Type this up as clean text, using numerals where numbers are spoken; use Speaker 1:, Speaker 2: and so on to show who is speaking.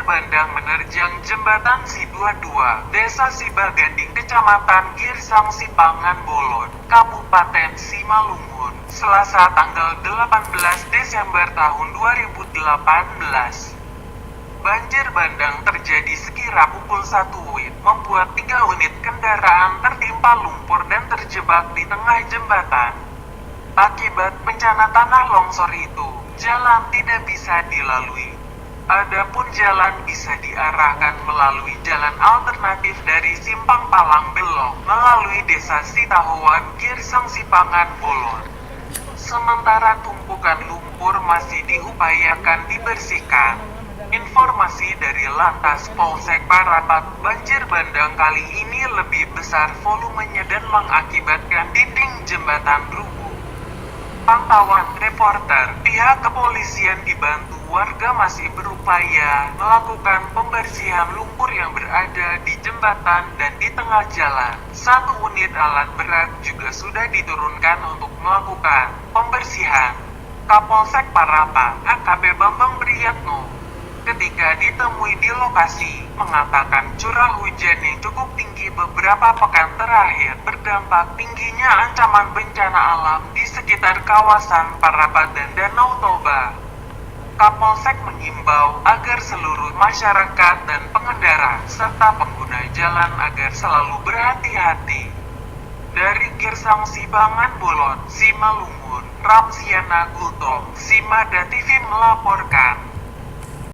Speaker 1: bandang menerjang jembatan Si22, Desa Sibaganding, Kecamatan Girsang Sipangan Bolon, Kabupaten Simalungun, Selasa tanggal 18 Desember tahun 2018. Banjir bandang terjadi sekira pukul 1 WIB, membuat 3 unit kendaraan tertimpa lumpur dan terjebak di tengah jembatan. Akibat bencana tanah longsor itu, jalan tidak bisa dilalui. Adapun jalan bisa diarahkan melalui jalan alternatif dari Simpang Palang Belok melalui Desa Sitahuan, Girsang Sipangan Bolon. Sementara tumpukan lumpur masih diupayakan dibersihkan. Informasi dari Lantas Polsek Parapat, banjir bandang kali ini lebih besar volumenya dan mengakibatkan dinding jembatan rubuh. Pantauan reporter, pihak kepolisian dibantu warga masih berupaya melakukan pembersihan lumpur yang berada di jembatan dan di tengah jalan. 1 unit alat berat juga sudah diturunkan untuk melakukan pembersihan. Kapolsek Parapat, AKP Bambang Priyatno, ketika ditemui di lokasi, mengatakan curah hujan yang cukup tinggi beberapa pekan terakhir berdampak tingginya ancaman bencana alam di sekitar kawasan Parapat dan Danau Toba. Kapolsek mengimbau agar seluruh masyarakat dan pengendara serta pengguna jalan agar selalu berhati-hati. Dari Girsang Sipangan Bolon, Simalungun, Rapsiana Gultom, Simada TV melaporkan.